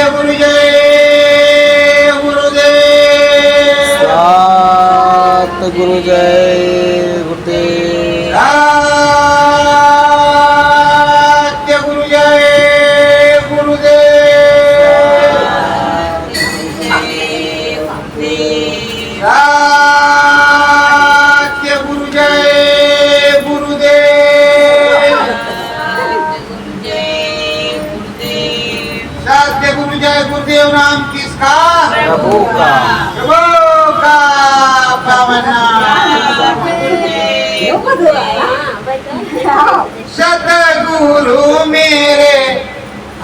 गुरु जय गुरुदेव। सतगुरु जय गुरुदेव। सत्य गुरु जय गुरुदेव। सत्य गुरु जय गुरुदेव। सत्य गुरु जय गुरुदेव। नाम किसका? प्रभु का। प्रभु का पावन नाम। सतगुरु मेरे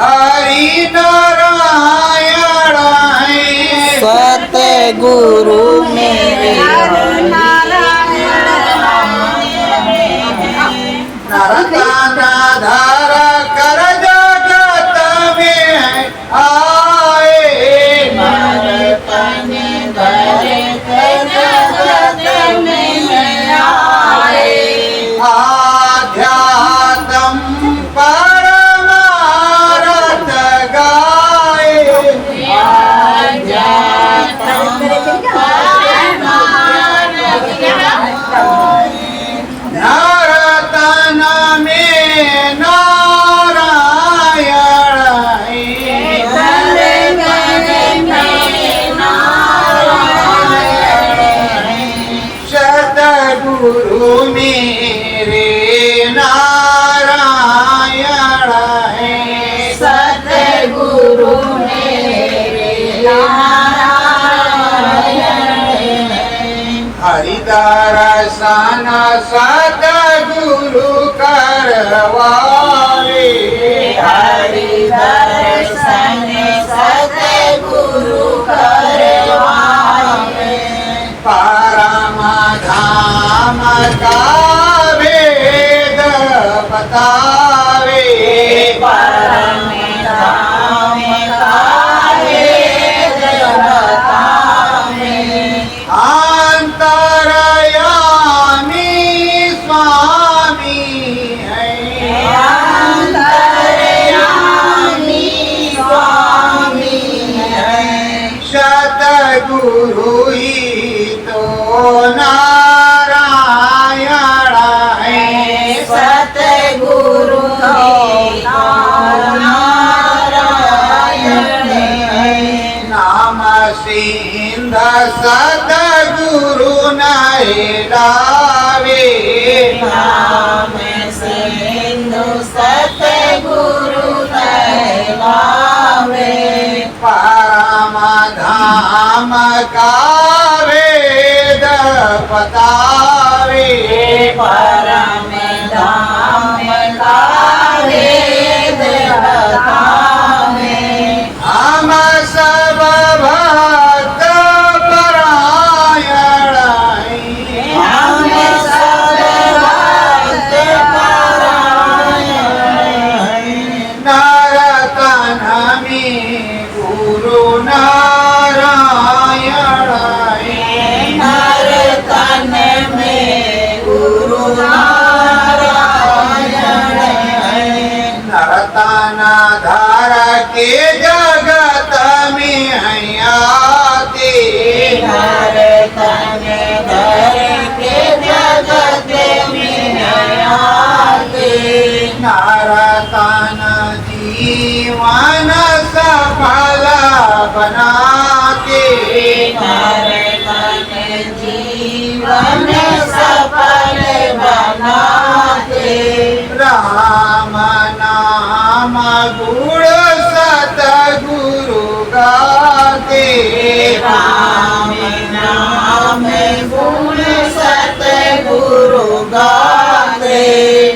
हरि नारायण हैं। सतगुरु मेरे नरकाना धार कर जगत में आए। आध्यात्म परमारथ गाए। नरतन में नारायण सतगुरु मेरे नारायण हैं। सतगुरु मेरे हरिदर्शन सतगुरु करवावे। हरिदर्शन सतगुरु करवावे। परम धाम का वेद बतावे। परम धाम का वेद बतावे। अंतर्यामी स्वामी है। अंतर्यामी स्वामी है। सतगुरु ही तो नारायण है। सतगुरु नारायण है। नाम सिंध सतगुरु नहलावे। नाम सिंधु सतगुरु नहलावे। परम धाम का वेद बतावे। परम धाम का वेद बतावे। हम सब भक्त परायण हैं। हम सब भक्त परायण हैं। नरतन में गुरु नारायण हैं। नरतन में गुरु नारायण हैं। नरतन धार के जगत में हैं आते। नरतन धर के जगत में आते। नरतन जीवन सफल बनाते। नरतन जीवन सफल बनाते। राम नाम गुण सतगुरु गाते। राम नाम गुण सतगुरु गाते।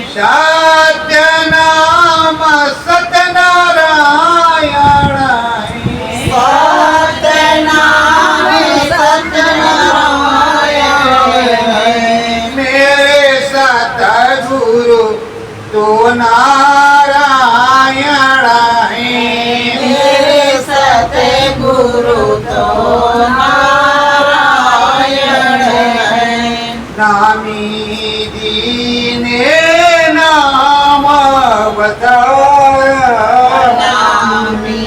सत्य नाम सत्यनारायण हैं। सतनाम सत्यनारायण हैं। मेरे सतगुरु तो नारायण हैं। मेरे सतगुरु तो नारायण हैं। नामी दीने नाम बताया। नामी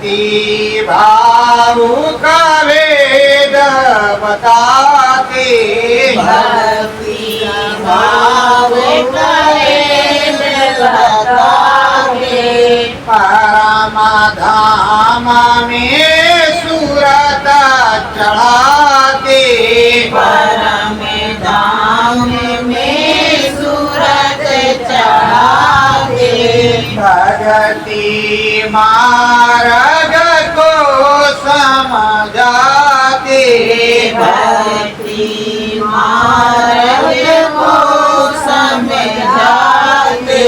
भक्ति भाव का वेद बताते भक्ति भाव का वेद बताते परम धाम में सूरत चढ़ाते परम धाम में सूरत चढ़ाते भगति मार्ग को समझाते भक्ति मार्ग को समझाते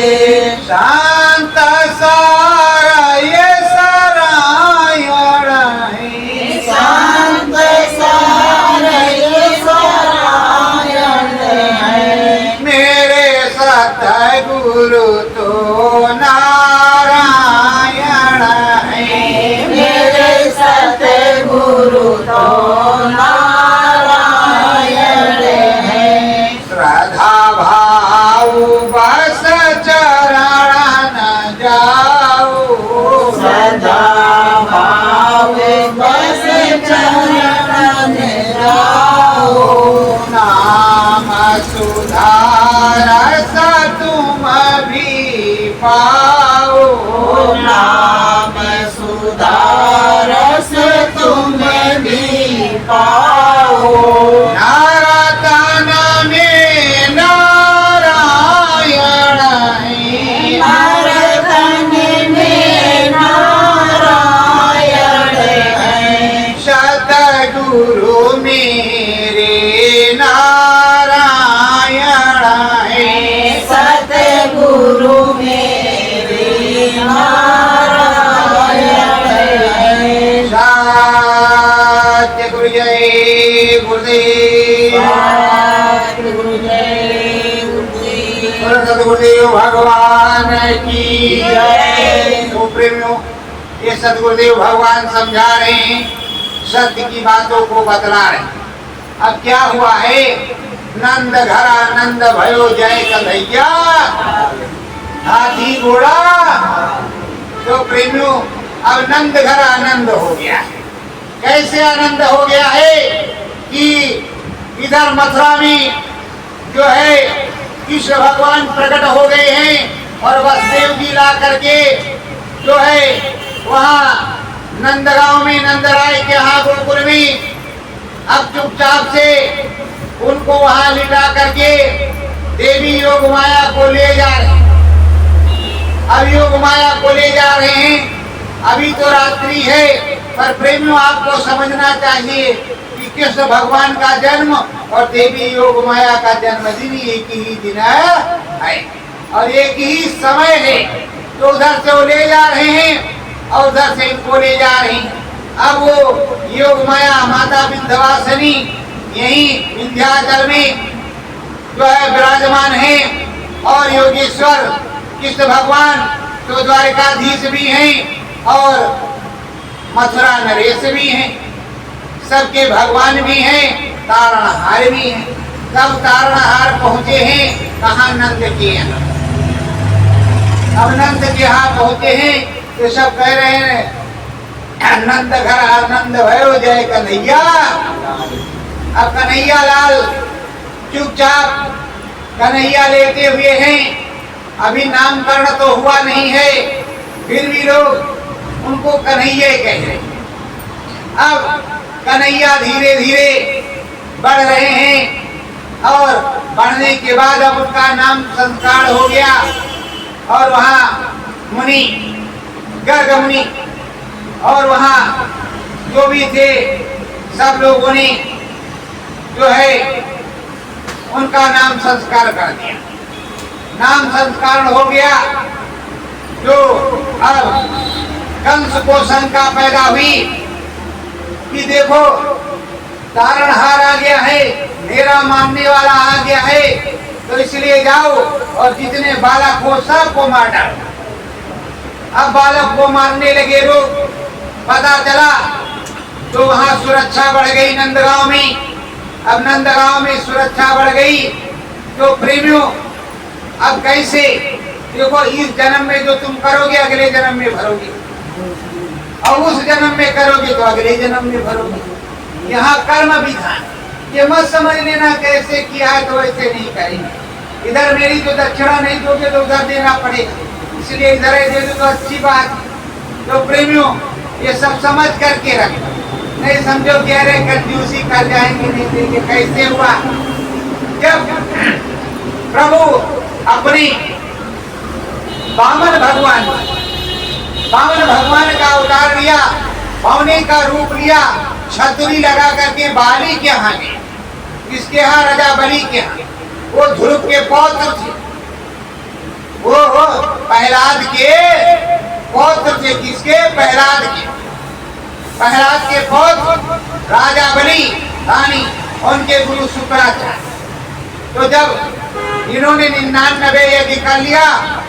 शांत सारा ये सरायण है शांत सारे सरायण है मेरे सतगुरु तो नारायण है मेरे सतगुरु तो नारायण है श्रद्धा भाव बस चरण न जाओ सदा भाव बस चरण जाओ नाम सुधारस तुम भी पाओ नाम सुधारस तुम भी पाओ नारतन में नारायण है नारदन में नारायण है सतगुरु मेरे नारायण है सतगुरु मेरे नारायण है सतगुरु जय गुरुदेव सतगुरु जय गुरुदेव सतगुरुदेव भगवान की जय। तो प्रेमियों ये सतगुरुदेव भगवान समझा रहे हैं सत्य की बातों को बतला रहे हैं। अब क्या हुआ है नंद घर आनंद भयो जय कन्हैया हाथी घोड़ा तो प्रेमियों अब नंद घर आनंद हो गया है। कैसे आनंद हो गया है कि इधर मथुरा में जो है कृष्ण भगवान प्रकट हो गए हैं और वसुदेव जी ला करके जो है वहाँ नंदगांव में नंदराय के यहाँ गोकुल में अब चुपचाप से उनको वहाँ लिटा करके देवी योग माया को ले जा रहे हैं। अब योग माया को ले जा रहे हैं। अभी तो रात्रि है पर प्रेमियों आपको समझना चाहिए कि कृष्ण भगवान का जन्म और देवी योग माया का जन्मदिन एक ही दिन है और एक ही समय है। तो उधर से वो ले जा रहे हैं और उधर से इनको ले जा रहे हैं। अब वो योग माया माता विंध्यवासिनी यही विंध्याचल में जो है विराजमान है और योगेश्वर कृष्ण भगवान तो द्वारिकाधीश भी हैं और मथुरा नरेश भी हैं। सबके भगवान भी हैं तारणहार भी हैं। तब तारणहार पहुंचे हैं कहाँ नंद के यहाँ। अब नंद के यहाँ पहुंचे हैं तो सब कह रहे हैं नंद घर आनंद भयो जय कन्हैया। अब कन्हैया लाल चुपचाप कन्हैया लेते हुए हैं। अभी नामकरण तो हुआ नहीं है फिर भी लोग उनको कन्हैया कह रहे हैं। अब कन्हैया धीरे धीरे बढ़ रहे हैं और बढ़ने के बाद अब उनका नाम संस्कार हो गया और वहाँ मुनि गर्ग मुनि और वहाँ जो भी थे सब लोगों ने जो है उनका नाम संस्कार कर दिया। नाम संस्कार हो गया। जो अब कंस को शंका पैदा हुई कि देखो तारणहार आ गया है, मेरा मानने वाला आ गया है, तो इसलिए जाओ और जितने बालक हो सबको मार डालो। अब बालक को मारने लगे लोग। पता चला तो वहाँ सुरक्षा बढ़ गई नंदगांव में। अब नंदगांव में सुरक्षा बढ़ गई तो प्रेमियों अब कैसे देखो इस जन्म में जो तुम करोगे अगले जन्म में भरोगे। और उस जन्म में करोगे तो अगले जन्म में भरोगे। यहाँ कर्म विधान ये मत समझ लेना कैसे किया है तो ऐसे नहीं करेंगे। इधर मेरी तो दक्षिणा नहीं दोगे तो उधर देना पड़ेगा, इसलिए इधर ही दे दो तो अच्छी बात। तो प्रेमियों ये सब समझ करके रखो, नहीं समझो कह रहे कंजूसी कर जाएंगे नहीं देंगे। कैसे हुआ? जब प्रभु अपनी वामन भगवान का अवतार लिया, पौने का रूप लिया, छतरी लगा करके बाली के यहाँ गए। किसके यहाँ? राजा बलि के यहाँ। वो ध्रुव के पौत्र थे, वो प्रहलाद के पौत्र थे। किसके? प्रहलाद के। प्रहलाद के पौत्र राजा बलि, रानी, उनके गुरु शुक्राचार्य। तो जब इन्होंने 99 यज्ञ कर लिया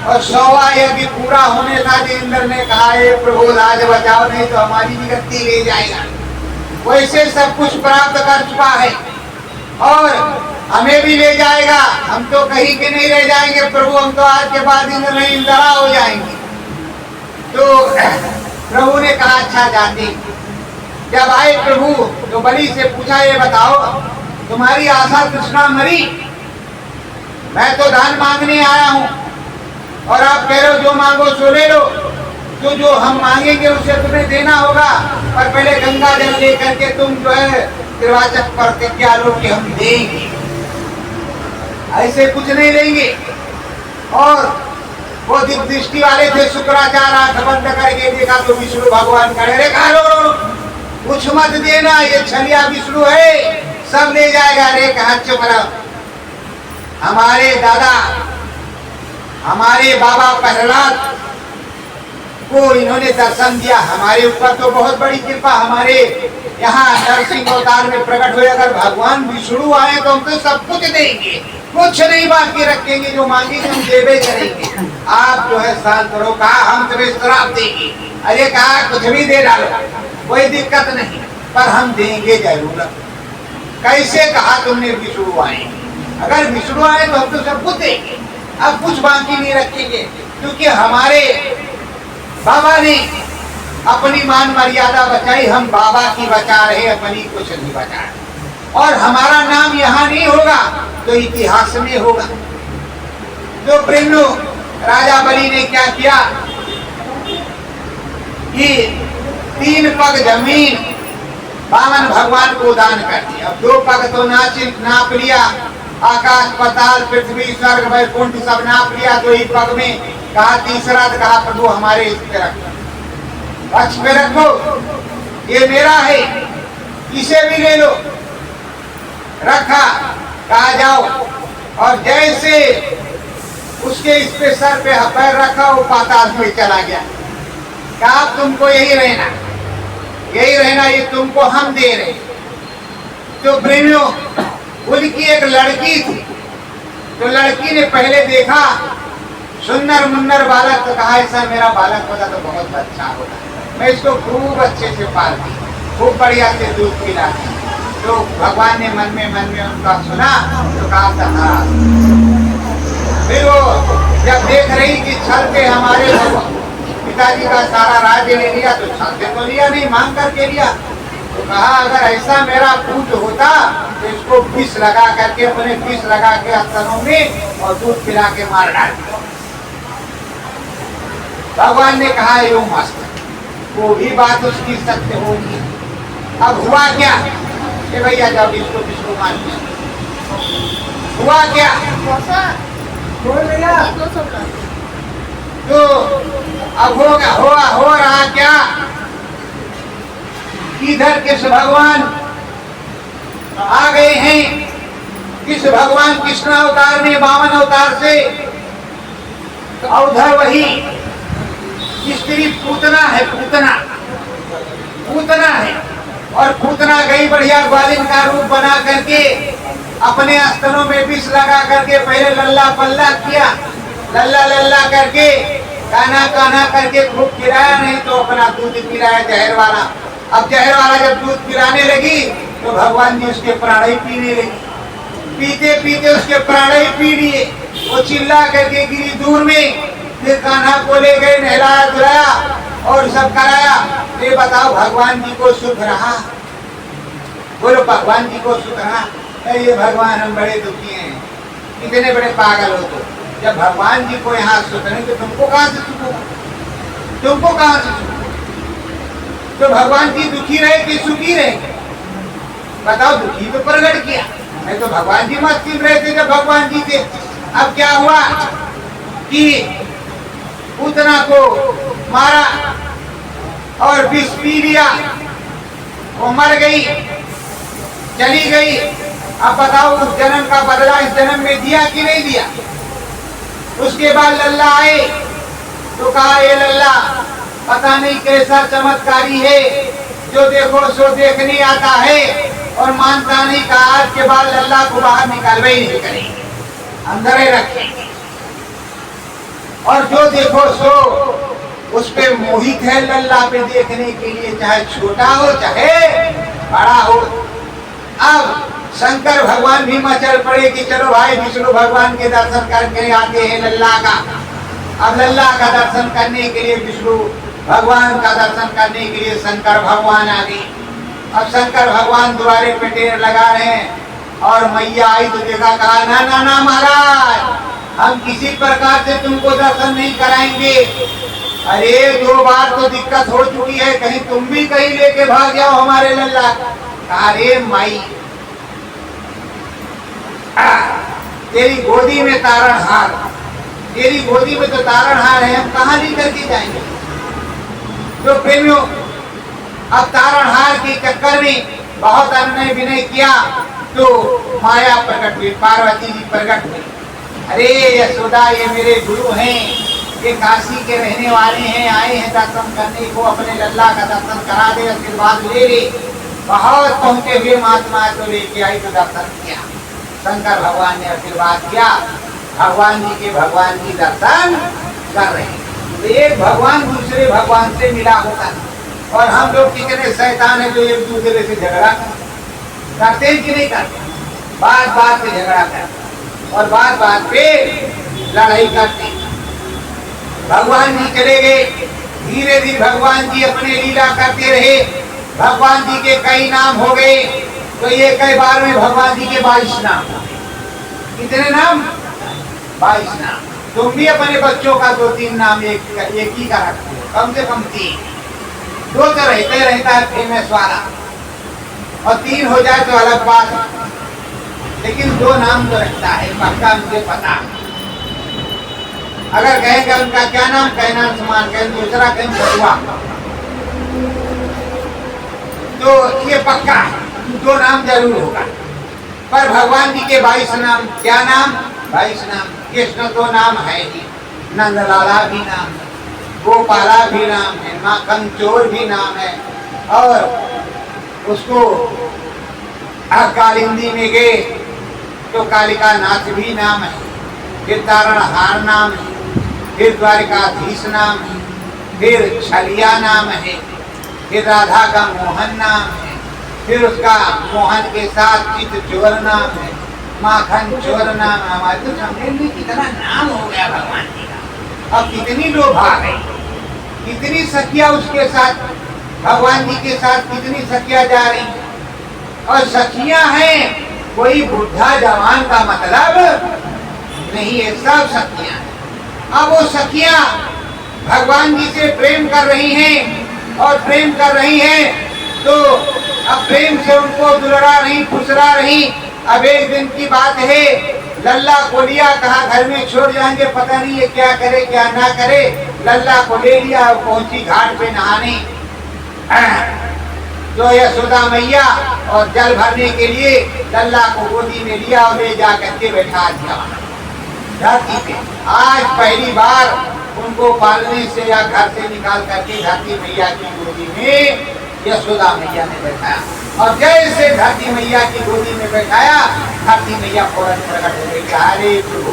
और 100वां यज्ञ पूरा होने था, इंद्र ने कहा हे प्रभु राज बचाओ नहीं तो हमारी भी गति ले जाएगा। वैसे सब कुछ प्राप्त कर चुका है और हमें भी ले जाएगा। हम तो कहीं के नहीं रह जाएंगे प्रभु, हम तो आज के बाद इंद्र नहीं इंद्रा हो जाएंगे। तो प्रभु ने कहा अच्छा जाते। जब आए प्रभु तो बलि से पूछा ये बताओ तुम्हारी आशा तृष्णा मरी? मैं तो दान मांगने आया हूँ और आप कह रहे हो जो मांगो सो ले लो। तो जो हम मांगेंगे उसे तुम्हें देना होगा, पर पहले गंगा जल ले करके तुम जो है त्रिवाचक प्रतिज्ञा लो कि हम देंगे, ऐसे कुछ नहीं लेंगे। और वो दृष्टि वाले थे शुक्राचार्य, आंख बंद करके देखा तो विष्णु भगवान खड़े। रे कहा लो कुछ मत देना, ये छलिया विष्णु है सब ले जाएगा। रे कहा चुप रहो। हमारे दादा हमारे बाबा प्रहलाद को इन्होंने दर्शन दिया, हमारे ऊपर तो बहुत बड़ी कृपा। हमारे यहाँ नरसिंह अवतार में प्रकट हुए। अगर भगवान विष्णु आए तो हम तो सब कुछ देंगे, कुछ नहीं बाकी रखेंगे, जो मांगेंगे हम देवे करेंगे। आप जो है शांत रहो। कहा हम तुम्हें श्राप देंगे। अरे कहा कुछ भी दे डालो, कोई दिक्कत नहीं, पर हम देंगे जरूर। कैसे? कहा तुमने विष्णु आए, अगर विष्णु आए तो हम तो सब कुछ देंगे, अब कुछ बाकी नहीं रखेंगे, क्योंकि हमारे बाबा ने अपनी मान मर्यादा बचाई, हम बाबा की बचा रहे, अपनी कुछ नहीं बचा रहे। और हमारा नाम यहाँ नहीं होगा तो इतिहास में होगा। तो प्रेमियों राजा बलि ने क्या किया कि 3 पग जमीन वामन भगवान को दान कर दिया। अब 2 पग तो नाप लिया, आकाश पाताल पृथ्वी स्वर्ग वैकुंठ सब नाप लिया। तो एक पग में कहा तीसरा, कहा प्रभु हमारे इस पे रखो, पक्ष पे रखो, ये मेरा है, इसे भी ले लो। रखा, कहा जाओ। और जैसे उसके इस पे सर पे पैर रखा वो पाताल में चला गया। कहा तुमको यही रहना, यही रहना, ये तुमको हम दे रहे। तो प्रेमियों उनकी एक लड़की थी, तो लड़की ने पहले देखा सुंदर मुन्नर बालक, तो कहा ऐसा मेरा बालक होता तो बहुत अच्छा होता, मैं इसको खूब अच्छे से पालती, खूब बढ़िया से दूध पिलाती। तो भगवान ने मन में उनका सुना तो कहा था। फिर वो जब देख रही कि छल पे हमारे पिताजी का सारा राज्य ले लिया, तो छल से तो लिया नहीं, मांग करके लिया। तो कहा अगर ऐसा मेरा पुत्र होता तो इसको विष लगा करके, अपने विष लगा के स्तनों में और दूध पिला के मार डाल। भगवान ने कहा यो मस्त, वो भी बात उसकी सत्य होगी। अब हुआ क्या कि भैया जब इसको विष्णु मान लिया, हुआ क्या? तो अब हो रहा क्या? इधर कृष्ण भगवान आ गए हैं। कृष्ण भगवान कृष्ण अवतार में वामन अवतार से, और उधर वही स्त्री पूतना है, पूतना है। और पूतना गई बढ़िया ग्वालिन का रूप बना करके अपने स्तनों में विष लगा करके पहले लल्ला पल्ला किया, लल्ला करके काना करके खूब पिलाया, नहीं तो अपना दूध पिलाया जहर वाला। अब जहर वाला जब दूध पिलाने लगी तो भगवान जी उसके प्राण ही पीने लगी। पीते पीते उसके प्राण ही पी लिए। वो चिल्ला करके गिरी दूर में। फिर कान्हा को ले गए, नहलाया धुलाया और सब कराया। फिर मुझे बताओ भगवान जी को सुख रहा? बोलो भगवान जी को सुख रहा? ये भगवान हम बड़े दुखी हैं, इतने बड़े पागल हो तो। जब भगवान जी को यहाँ सुख नहीं तो तुमको कहाँ से सुख होगा? तुमको कहाँ से सुख? तो भगवान जी दुखी रहे कि सुखी रहे? बताओ, दुखी तो प्रकट किया, नहीं तो भगवान जी मस्ती में रहे थे जब भगवान जी थे। अब क्या हुआ कि पूतना को मारा और विष पी लिया, वो मर गई, चली गई। अब बताओ, उस जन्म का बदला इस जन्म में दिया कि नहीं दिया? उसके बाद लल्ला आए तो कहा, ये लल्ला पता नहीं कैसा चमत्कारी है, जो देखो सो देखने आता है और मानता नहीं। कहा आज के बाद लल्ला को बाहर निकालवे ही नहीं करेंगे, अंदर ही रखेंगे, और जो देखो सो उस पे मोहित है लल्ला पे देखने के लिए, चाहे छोटा हो चाहे बड़ा हो। अब शंकर भगवान भी मचल पड़े कि चलो भाई विष्णु भगवान के दर्शन करके आते हैं लल्ला का। अब लल्ला का दर्शन करने के लिए, विष्णु भगवान का दर्शन करने के लिए शंकर भगवान आ गए। अब शंकर भगवान द्वारे पे टेर लगा रहे हैं और मैया आई तो देखा, कहा ना ना ना महाराज, हम किसी प्रकार से तुमको दर्शन नहीं कराएंगे। अरे 2 बार तो दिक्कत हो चुकी है, कहीं तुम भी कहीं लेके भाग जाओ हमारे लल्ला। कहा रे माई, तेरी गोदी में तारणहार, तेरी गोदी में तो तारणहार है, हम कहाँ लेकर के जाएंगे? तो प्रेमियों, अब तारणहार के चक्कर में बहुत अनुनय विनय किया तो माया प्रकट हुई, पार्वती जी प्रकट हुई। अरे यशोदा, ये मेरे गुरु हैं, ये काशी के रहने वाले हैं, आए हैं दर्शन करने को, अपने लल्ला का दर्शन करा दे, आशीर्वाद ले ले। बहुत पहुंचे हुए महात्मा तो लेके आई तो दर्शन किया। शंकर भगवान ने आशीर्वाद किया, भगवान जी के भगवान जी दर्शन कर रहे हैं। तो एक भगवान दूसरे भगवान से मिला होता, और हम लोग कितने शैतान हैं जो एक दूसरे से झगड़ा करते हैं कि नहीं करते? बात बात पे झगड़ा करते और बात बात पे लड़ाई करते। भगवान जी चले गए, धीरे धीरे भगवान जी अपने लीला करते रहे। भगवान जी के कई नाम हो गए, तो ये कई बार में भगवान जी के 22 नाम। कितने नाम? 22 नाम। तुम भी अपने बच्चों का 2-3 नाम एक ही का रखते हो, कम से कम 3। 2 तो रहता है फेमस वाला, और 3 हो जाए तो अलग बात है, लेकिन 2 नाम तो रखता है, पक्का मुझे पता। अगर कहेगा उनका क्या नाम, कहना समान, कहें दूसरा, कहें बरुआ, तो ये पक्का 2 नाम जरूर होगा। पर भगवान जी के 22 नाम, क्या नाम? 22 नाम। कृष्ण तो नाम है ही, नंदलाला भी नाम है, गोपाला भी नाम है, माखन चोर भी नाम है, और उसको कालिंदी में गए तो कालिका नाथ भी नाम है, फिर तारणहार नाम है, फिर द्वारिकाधीश नाम है, फिर छलिया नाम है, फिर राधा का मोहन नाम है, फिर उसका मोहन के साथ चित चोर नाम है, माखन चोर नाम। हमारे तो समझे में कितना नाम हो गया भगवान जी का। अब कितनी लोग आ गई, कितनी सखिया उसके साथ, भगवान जी के साथ कितनी सखिया जा रही, और सखियां हैं, कोई बुढ़ा जवान का मतलब नहीं है, सब सखियां। अब वो सखियां भगवान जी से प्रेम कर रही हैं, और प्रेम कर रही हैं तो अब प्रेम से उनको दुलड़ा रही, फुसरा रही। अब एक दिन की बात है, लल्ला को लिया, कहा घर में छोड़ जाएंगे, पता नहीं ये क्या करे क्या ना करे। लल्ला को ले लिया, पहुंची घाट पे नहाने, तो यशोदा मैया और जल भरने के लिए लल्ला को गोदी में लिया और ले जा करके बैठा दिया धरती पे। आज पहली बार उनको पालने से या घर से निकाल करके धरती मैया की गोदी में यशोदा मैया ने बैठाया, और जैसे धरती मैया की गोदी में बैठाया, धरती मैया फौरन प्रकट हो गई। अरे प्रभु,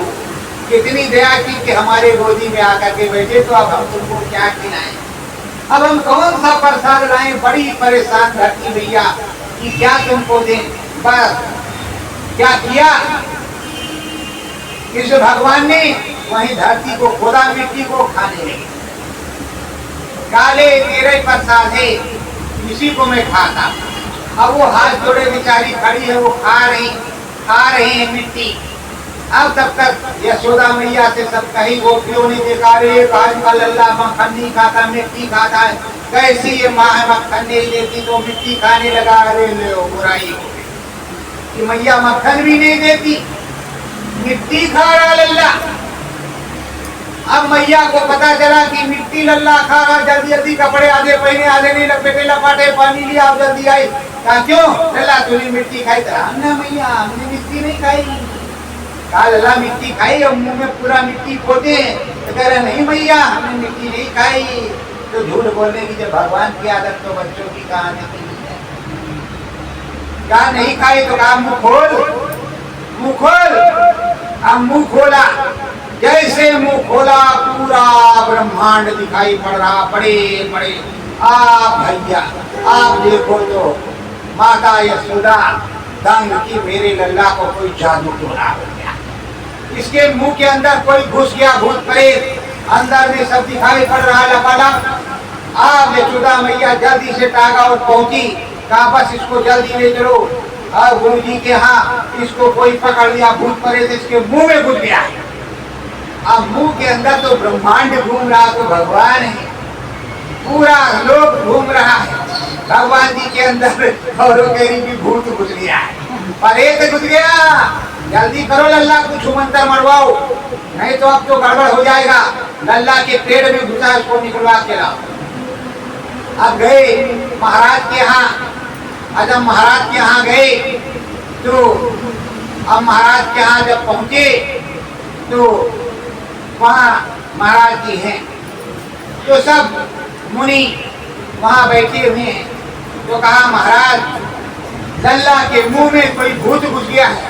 कितनी दया की कि हमारे गोदी में आकर के बैठे, तो अब हम तुमको क्या खिलाएं, अब हम कौन सा प्रसाद लाएं? बड़ी परेशान धरती मैया कि क्या तुमको दें। बस क्या किया, कृष्ण भगवान ने वहीं धरती को खोदा, मिट्टी को खाने लगे। काले तेरे प्रसाद है, इसी को मैं खाता। अब वो हाथ जोड़े बेचारी खड़ी है, वो खा रही है मिट्टी। अब तब तक यशोदा मैया से सब कहीं गोपियों ने देखा, रे आज का लल्ला मक्खन नहीं खाता, मिट्टी खाता है। कैसी ये माँ है, मक्खन नहीं देती तो मिट्टी खाने लगा। अरे ले बुराई हो गई कि मैया मक्खन भी नहीं देती, मिट्टी खा रहा लल्ला। अब मैया को पता चला कि मिट्टी लल्ला खा रहा, जल्दी जल्दी कपड़े आधे पहने आधे नहीं, लपेटे लपाटे, पानी लिया, आप जल्दी आई। कहा क्यों लल्ला तूने मिट्टी खाई? हमने मैया हमने मिट्टी नहीं खाई। कहा लल्ला मिट्टी खाई और मुंह में पूरा मिट्टी पोते। तो कह रहे नहीं मैया हमने मिट्टी नहीं खाई। तो झूठ बोलने की जब भगवान की आदत तो बच्चों की कहानी की है। कहा नहीं खाई तो कहा मुंह खोल, मुंह खोल। अब मुंह खोला, जैसे मुंह खोला पूरा ब्रह्मांड दिखाई पड़ रहा, बड़े बड़े। आप भैया आप देखो तो माता यशोदा दंग की मेरे लल्ला को कोई जादू टोना हो गया। इसके मुंह के अंदर कोई घुस गया भूत प्रेत, अंदर में सब दिखाई पड़ रहा लपालप। आप यशोदा मैया जल्दी से टागा और पहुंची। कहा बस इसको जल्दी ले चलो। और गुरु जी के यहाँ इसको कोई पकड़ लिया, भूत प्रेत इसके मुंह में घुस गया। अब मुंह के अंदर तो ब्रह्मांड घूम रहा, तो भगवान है, पूरा लोक घूम रहा है भगवान जी के अंदर। और भी भूत घुस गया है, प्रेत घुस गया। जल्दी करो लल्ला कुछ मंत्र मरवाओ, नहीं तो अब तो गड़बड़ हो जाएगा। लल्ला के पेड़ में घुसा, उसको निकलवा के लाओ। अब गए महाराज के यहाँ। जब महाराज के यहाँ गए तो अब महाराज के यहाँ जब पहुंचे तो वहाँ महाराज जी हैं, तो सब मुनि वहाँ बैठे हुए हैं। तो कहा महाराज लल्ला के मुंह में कोई भूत घुस गया है।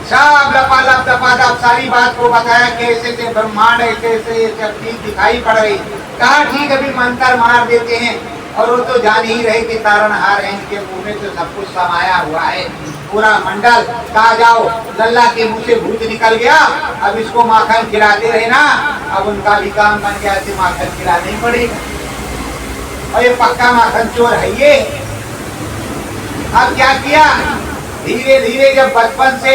सब लपालप दपादप सारी बात को बताया, कैसे से ब्रह्मांड ऐसे ऐसे सब चीज दिखाई पड़ रही। कहा ठीक अभी मंत्र मार देते हैं। और वो तो जान ही रहे कि तारणहार है, इनके मुंह में तो सब कुछ समाया हुआ है पूरा मंडल। कहा जाओ लल्ला के मुंह से भूत निकल गया, अब इसको माखन खिलाते रहे ना। अब उनका भी काम बन गया कि माखन खिलाना ही पड़ेगा, और ये पक्का माखन चोर है ये। अब क्या किया, धीरे धीरे जब बचपन से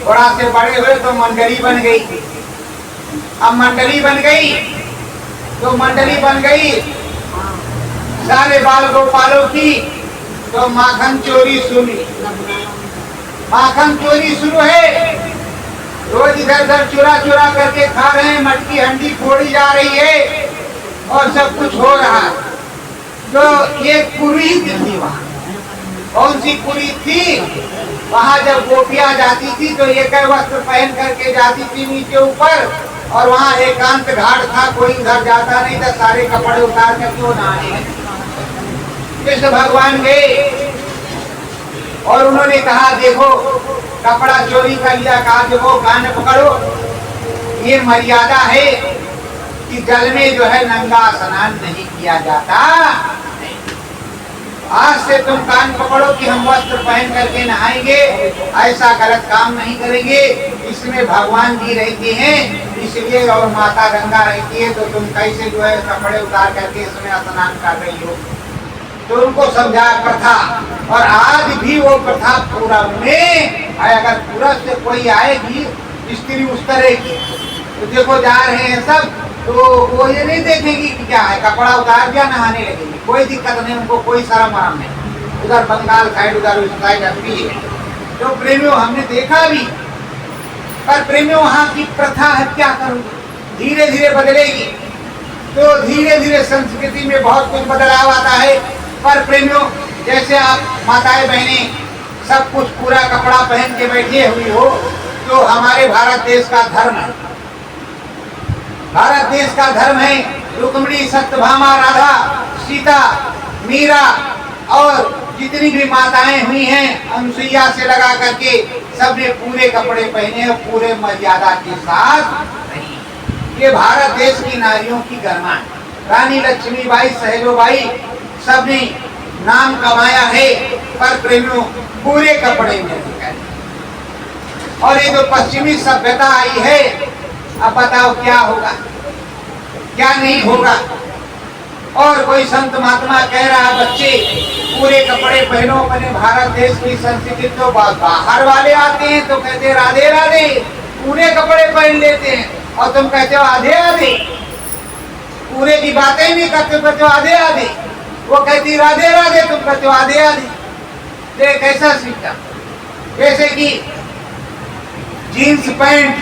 थोड़ा से बड़े हुए तो मंडली बन गई। अब मंडली बन गई तो मंडली बन गई सारे बाल गोपालों की। तो माखन चोरी सुनी, माखन चोरी शुरू है। रोज इधर उधर चुरा चुरा करके खा रहे हैं, मटकी हंडी फोड़ी जा रही है और सब कुछ हो रहा है। तो ये पुरोहित थी वहाँ। कौन सी पुरोहित थी? वहाँ जब गोपियाँ जाती थी तो एक वस्त्र पहन करके जाती थी नीचे ऊपर, और वहाँ एकांत घाट था, कोई उधर जाता नहीं था, सारे कपड़े उतार कर क्यों नहाने। कृष्ण भगवान गए और उन्होंने कहा देखो कपड़ा चोरी कर लिया। कहा देखो कान पकड़ो, ये मर्यादा है कि जल में जो है नंगा स्नान नहीं किया जाता। आज से तुम कान पकड़ो कि हम वस्त्र पहन करके नहाएंगे, ऐसा गलत काम नहीं करेंगे। इसमें भगवान जी रहते हैं इसलिए, और माता गंगा रहती है, तो तुम कैसे जो है कपड़े उतार करके इसमें स्नान कर रही हो। तो उनको समझाया प्रथा, और आज भी वो प्रथा पूरा में। अगर पूरा से कोई आएगी स्त्री उस तरह की, तो देखो जा रहे हैं सब, तो वो ये नहीं देखेंगी कि क्या है, कपड़ा उतार दिया नहाने लगेंगे, कोई दिक्कत नहीं, उनको कोई शर्म आराम नहीं। उधर बंगाल साइड, उधर उस साइड अभी है। तो प्रेमियों हमने देखा भी, पर प्रेमियों वहाँ की प्रथा है, क्या करूँगी, धीरे धीरे बदलेगी। तो धीरे धीरे संस्कृति में बहुत कुछ बदलाव आता है। पर प्रेमियों जैसे आप माताएं बहनें सब कुछ पूरा कपड़ा पहन के बैठे हुई हो, तो हमारे भारत देश का धर्म है, भारत देश का धर्म है। रुक्मिणी, सत्यभामा, राधा, सीता, मीरा और जितनी भी माताएं हुई हैं अनुसुईया से लगा करके सबने पूरे कपड़े पहने और पूरे मर्यादा के साथ। ये भारत देश की नारियों की गरिमा। रानी लक्ष्मीबाई, सहेलोबाई सबने नाम कमाया है, पर प्रेमियों पूरे कपड़े में दिखाए। और ये जो पश्चिमी सभ्यता आई है, अब बताओ क्या होगा क्या नहीं होगा। और कोई संत महात्मा कह रहा है बच्चे पूरे कपड़े पहनो, अपने भारत देश की संस्कृति। तो बाहर वाले आते हैं तो कहते हैं राधे राधे, पूरे कपड़े पहन लेते हैं, और तुम कहते हो आधे आधे, पूरे की बातें ही नहीं करते, कहते हो आधे आधे। वो कहती राधे राधे, तुम कहते हो आधे आधे। देख कैसा सीखा। जैसे कि जीन्स पैंट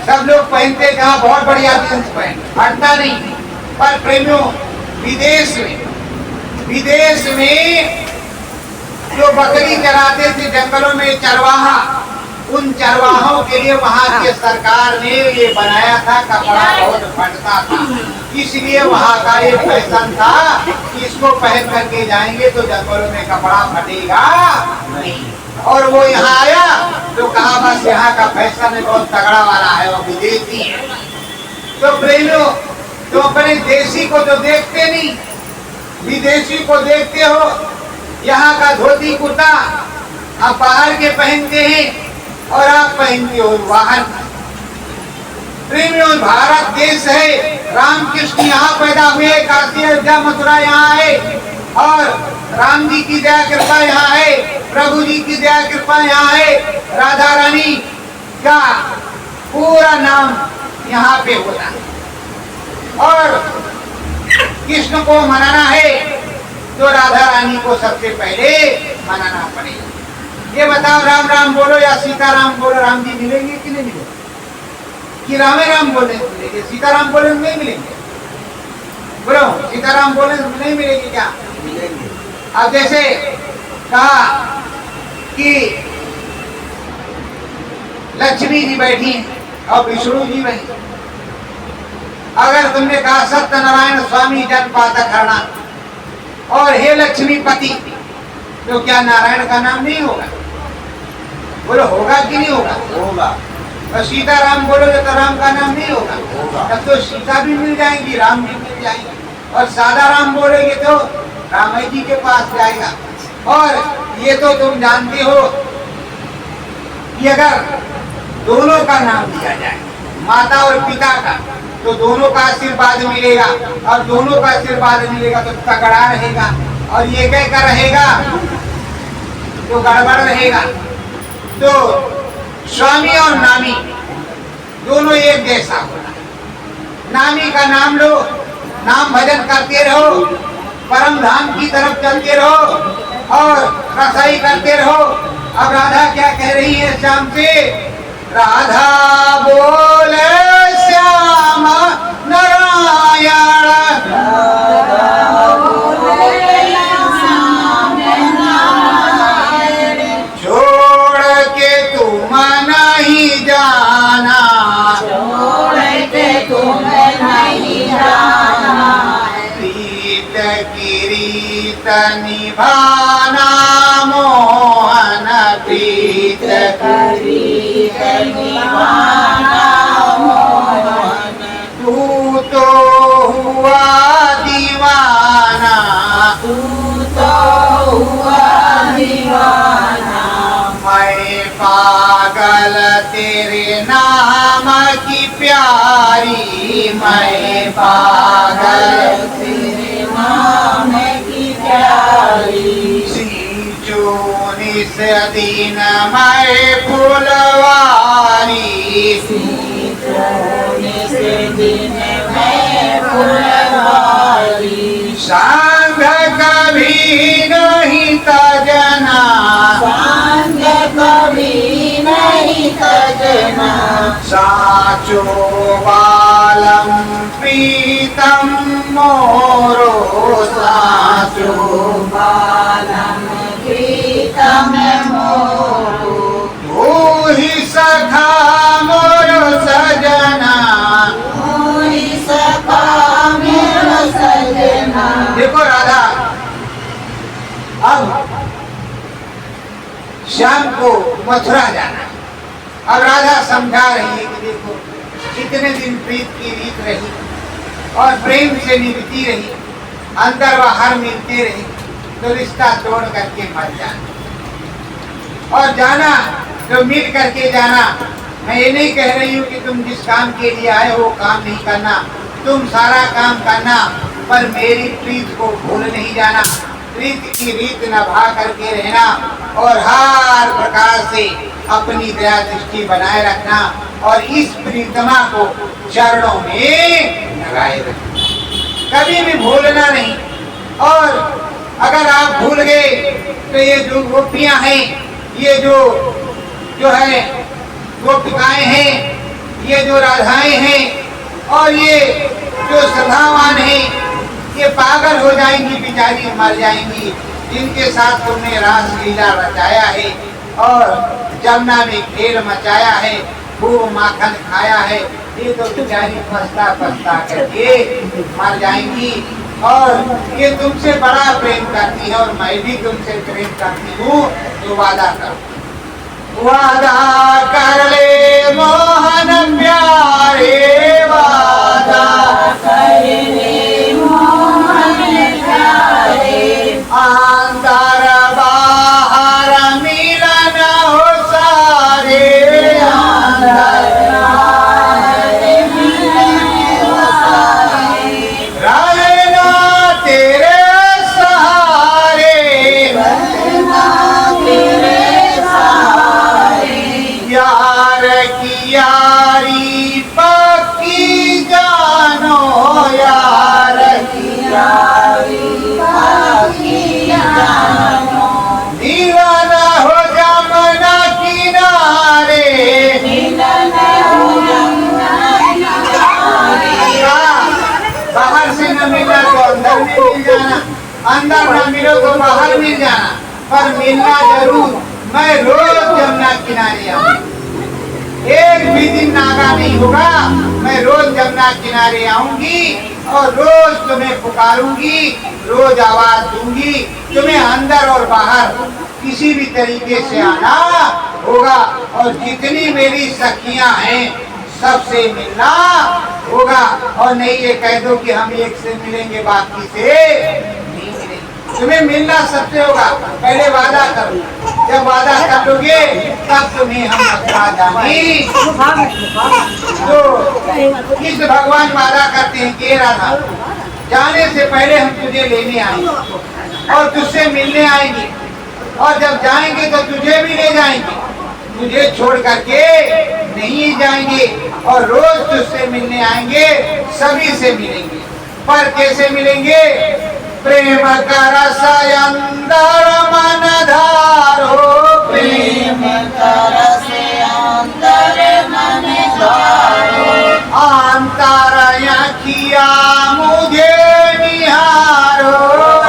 सब लोग पहनते, जहाँ बहुत बढ़िया जींस पैंट हटता नहीं, पर प्रेमियों विदेश में जो बकरी चराते थे जंगलों में चरवाहा, उन चरवाहों के लिए वहाँ की सरकार ने ये बनाया था, कपड़ा बहुत फटता था, इसलिए वहाँ का ये फैशन था कि इसको पहन करके जाएंगे तो जंगलों में कपड़ा फटेगा नहीं। और वो यहाँ आया तो कहा बस यहाँ का फैशन है बहुत तगड़ा वाला है, वो विदेशी है। तो प्रेमियों, तो अपने देशी को तो देखते नहीं, विदेशी को देखते हो। यहाँ का धोती कुर्ता आप बाहर के पहनते हैं और आप पहनते हो बाहर। प्रेमियों, भारत देश है, रामकृष्ण यहाँ पैदा हुए, काशी अयोध्या मथुरा यहाँ है, और राम जी की दया कृपा यहाँ है, प्रभु जी की दया कृपा यहाँ है। राधा रानी का पूरा नाम यहाँ पे होता है, और कृष्ण को मनाना है तो राधा रानी को सबसे पहले मनाना पड़ेगा। ये बताओ, राम राम बोलो या सीता राम बोलो, राम जी मिलेंगे कि नहीं मिलेंगे? कि रामे राम बोले मिलेंगे, सीताराम बोले नहीं मिलेंगे? बोलो, सीताराम बोले नहीं मिलेंगे क्या? मिलेंगे। अब जैसे कहा कि लक्ष्मी जी बैठी और विष्णु जी बैठी, अगर तुमने कहा सत्यनारायण स्वामी जन पातक हरणा और हे लक्ष्मीपति, तो क्या नारायण का नाम नहीं होगा? बोलो, होगा कि नहीं होगा? होगा। और सीताराम बोलोगे तो राम का नाम नहीं होगा? तब तो सीता भी मिल जाएंगी, राम भी मिल जाएंगे, और सादा राम बोलेंगे तो राम जी के पास जाएगा। और ये तो तुम जानते हो कि अगर दोनों का नाम दिया जाए, माता और पिता का, तो दोनों का आशीर्वाद मिलेगा, और दोनों का आशीर्वाद मिलेगा तो तगड़ा रहेगा, और ये कहकर रहेगा तो गड़बड़ रहेगा। तो स्वामी और नामी दोनों एक जैसा होना। नामी का नाम लो, नाम भजन करते रहो, परम धाम की तरफ चलते रहो और रसाई करते रहो। अब राधा क्या कह रही है श्याम से? राधा बोले श्याम नारायण, छोड़ के तुम नहीं जाना, प्रीत की रीत निभाना, मोहन प्रीत तू तो हुआ दीवाना, मैं पागल तेरे नाम की प्यारी, मैं पागल तेरे नाम की प्यारी। सींचो निस दिन मैं फुलवारी, संग कभी नहीं तजना, साचो बालम प्रीतम मोरो, साचो तू ही सखा मोरो सजना। देखो राधा, अब श्याम को मथुरा जाना। अब राधा समझा रही है कि देखो कितने दिन प्रीत की रीत रही और प्रेम से निभती रही, अंदर बाहर मिलते रही, तो रिश्ता तोड़ करके मत जाना, और जाना तो मिल करके जाना। मैं ये नहीं कह रही हूँ कि तुम जिस काम के लिए आए हो वो काम नहीं करना, तुम सारा काम करना, पर मेरी प्रीत को भूल नहीं जाना। प्रीत की रीत निभा करके रहना और हर प्रकार से अपनी दया दृष्टि बनाए रखना और इस प्रीतमा को चरणों में लगाए रखना, कभी भी भूलना नहीं। और अगर आप भूल गए तो ये जो गोपियां हैं, ये जो है गोपिकाएं हैं, ये जो राधाएं हैं और ये जो श्रद्धावान हैं, ये पागल हो जाएंगी, बेचारी मर जाएंगी, जिनके साथ तुमने रास लीला रचाया है और जमुना में खेल मचाया है, खूब माखन खाया है, ये तो बेचारी पछता पछता करके मर जाएंगी। और ये तुमसे बड़ा प्रेम करती है और मैं भी तुमसे प्रेम करती हूँ, तो वादा करो, वादा कर ले मोहन प्यारे, वादा कर ले मोहन प्यारे, अंदर बाहर मिलन हो सारे, अंदर बाहर मिलन हो सारे, रहना तेरे सहारे, रहना तेरे सहारे, यार की यारी पक्की जानो, यार की यारी बाकी जानो, मिलन हो जमुना किनारे, मिलन हो जमुना किनारे, बाहर से न मिला तो अंदर में मिल जाना, अंदर न मिलो तो बाहर मिल जाना, पर मिलना जरूर। मैं रोज जमुना किनारे आऊंगी, एक भी दिन नागा नहीं होगा, मैं रोज जमुना किनारे आऊंगी और रोज तुम्हें पुकारूंगी, रोज आवाज दूंगी, तुम्हें अंदर और बाहर किसी भी तरीके से आना होगा। और जितनी मेरी सखियां हैं सबसे मिलना होगा, और नहीं ये कह दो कि हम एक से मिलेंगे बाकी से नहीं मिलेंगे, तुम्हें मिलना सबसे होगा। पहले वादा करो, जब वादा कर लोगे तब तुम्हें हम मथुरा जाएंगे। तो इस भगवान वादा करते हैं कि राधा, जाने से पहले हम तुझे लेने आएंगे और तुझसे मिलने आएंगे, और जब जाएंगे तो तुझे भी ले जाएंगे, तुझे छोड़ करके नहीं जाएंगे, और रोज तुझसे मिलने आएंगे, सभी से मिलेंगे। पर कैसे मिलेंगे? प्रेम का रस अंदर मन धारो, प्रेम का रस अंदर मन धारो, अंतर अखिया मुझे निहारो,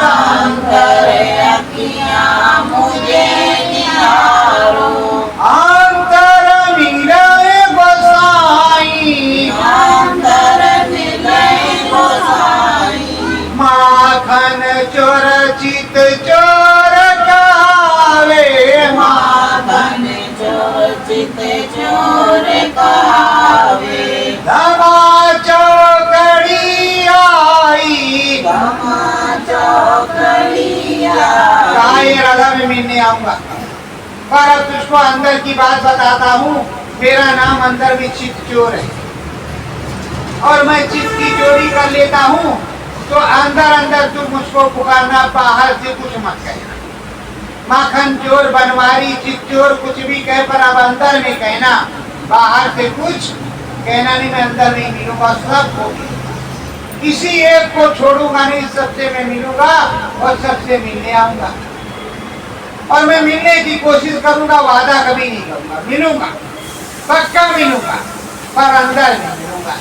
अंतर अखियाँ मुझे निहारो, अंतर मिले गोसाई, अंतर मिले गोसाई, माखन चोर चित चोर कहावे, माखन चोर चित चोर कहावे, धमा चौकड़ी आई, धमा चौकड़ी आई, गाय राधा में मिलने आऊंगा। पर अब तुझको अंदर की बात बताता हूँ, मेरा नाम अंदर में चित चोर है, और मैं चित की चोरी कर लेता हूँ, तो अंदर अंदर तू मुझको पुकारना, बाहर से कुछ मत कहना। माखन चोर, बनवारी, चित चोर, कुछ भी कह, पर अब अंदर में कहना, बाहर से कुछ कहना नहीं। मैं अंदर नहीं मिलूंगा, सब को किसी एक को छोड़ूंगा नहीं, सबसे मैं मिलूंगा और सबसे मिलने आऊंगा, और मैं मिलने की कोशिश करूंगा, वादा कभी नहीं करूंगा, मिलूंगा, पक्का मिलूंगा, पर अंदर नहीं मिलूंगा।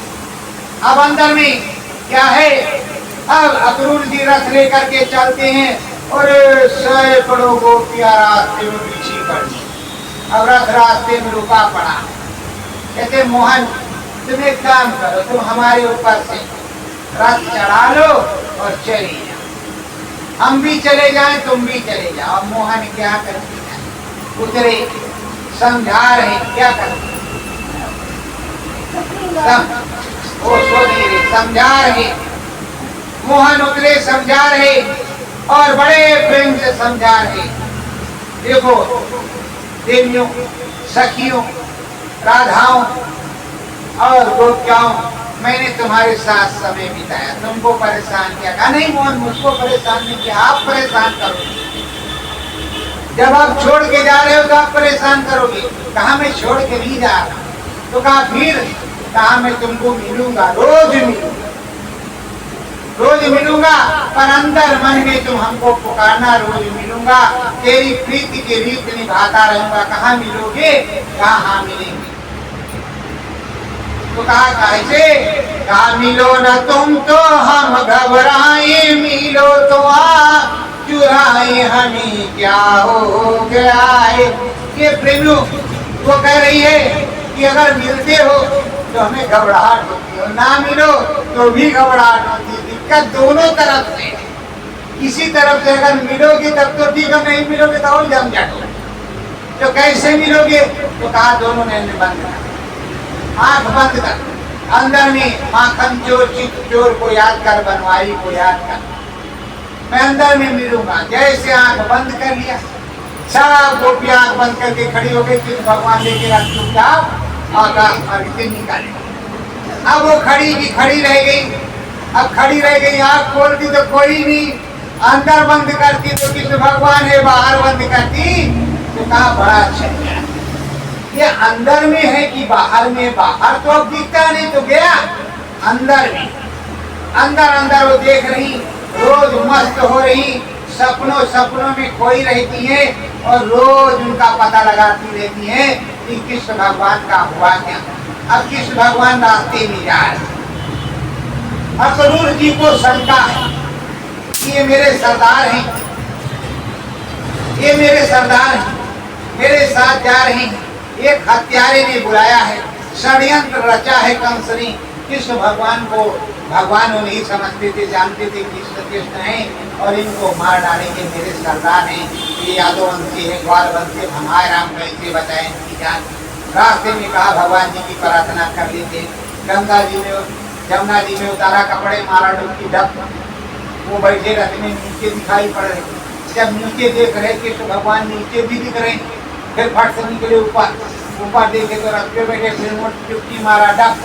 अब अंदर में क्या है? अब अक्रूर जी रथ लेकर के चलते हैं और सैकड़ों गोपियां रास्ते में पीछे पड़ गई। अब रथ रास्ते में रुका पड़ा, कहते मोहन तुम एक काम करो, तुम हमारे ऊपर से रथ चढ़ा लो और चले जाओ, हम भी चले जाएं, तुम भी चले जाओ। अब मोहन क्या करती है? उतरे, समझा रहे क्या करते, समझा रहे। मोहन उतरे, समझा रहे और बड़े प्रेम से समझा रहे। देखो देवियों, सखियों, राधाओं और गोपियाओं, मैंने तुम्हारे साथ समय बिताया, तुमको परेशान किया। कहा नहीं मोहन, मुझको परेशान नहीं किया, आप परेशान करोगे। जब आप छोड़ के जा रहे हो तो आप परेशान करोगे। कहा मैं छोड़ के नहीं जा रहा। तो कहा फिर? कहा मैं तुमको मिलूंगा, रोज मिलूंगा, रोज मिलूंगा, पर अंदर मन में तुम हमको पुकारना, रोज मिलूंगा, तेरी प्रीति की रीत निभाता रहूंगा। कहाँ मिलोगे? कहा हाँ मिलेंगे। तो कहा कैसे? कहा मिलो न तुम तो हम घबराए, मिलो तो आ चुराए, हमें क्या हो गया है। ये प्रेमियों वो कह रही है कि अगर मिलते हो तो हमें घबराहट होती है, ना मिलो तो भी घबराहट होती है। दिक्कत दोनों तरफ से। किसी तरफ से अगर मिलोगे तब तो ठीक है, नहीं मिलोगे तो और झंझट हो। तो कैसे मिलोगे? तो कहा दोनों ने बंद कर, आंख बंद कर, अंदर में माखन चोर चित चोर को याद कर, बनवारी को याद कर, मैं अंदर में मिलूंगा। जैसे आंख बंद कर लिया, सब गोपियां आंख बंद करके खड़ी हो गई। फिर भगवान लेके चुपचाप आकाश मार्ग से निकाले। अब वो खड़ी की खड़ी रह गई। अब खड़ी रह गई, आंख खोलती तो कोई नहीं, अंदर बंद करती तो कृष्ण भगवान है, बाहर बंद करती तो कहा बड़ा अच्छा किया। ये अंदर में है कि बाहर में? बाहर तो अब दिखता नहीं, तो गया अंदर में। अंदर अंदर वो देख रही, रोज मस्त हो रही, सपनों में खोई रहती है और रोज उनका पता लगाती रहती है कि कृष्ण भगवान का हुआ क्या। अब कृष्ण भगवान रास्ते में जा रहे। अक्रूर जी को शंका है कि ये मेरे सरदार हैं, ये मेरे सरदार हैं, मेरे साथ जा रहे हैं। एक हत्यारे ने बुलाया है, षड्यंत्र रचा है कंस ने। कृष्ण भगवान को भगवान वो नहीं समझते थे, जानते थे कृष्ण कृष्ण हैं और इनको मार डालेंगे, मेरे सरदार हैं, ये यादव वंशी है, ग्वाल वंशी, हमारे राम कैसे बताएं इनकी जान। रास्ते में कहा भगवान जी की प्रार्थना कर लेते। गंगा जी में, जमुना जी में उतारा, कपड़े मारा, डुबकी ढक, वो बैठे रथ में नीचे दिखाई पड़ रहे। जब नीचे देख रहे कृष्ण भगवान नीचे भी दिख रहे, फिर फट से निकले ऊपर, ऊपर देखे तो रथ पे बैठे, फिर डुबकी मारा, डक,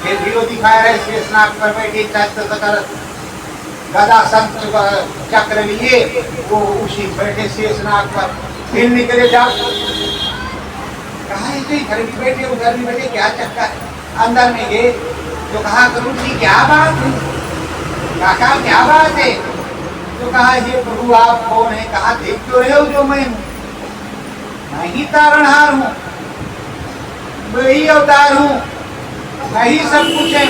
फिर हीरो दिखाया रहे शेषनाग पर बैठे, गदा संत चक्र लिए, वो उसी बैठे शेषनाग पर। फिर निकले जा, कहा इधर भी बैठे उधर भी बैठे, क्या चक्कर है? अंदर में गए तो कहा करूँ जी क्या बात है? काका क्या बात है? तो कहा ये प्रभु आप कौन है? कहा देख क्यों रहे हो जो मैं हूँ, मैं ही तारणहार हूँ, मैं ही अवतार हूँ, मैं ही सब कुछ है।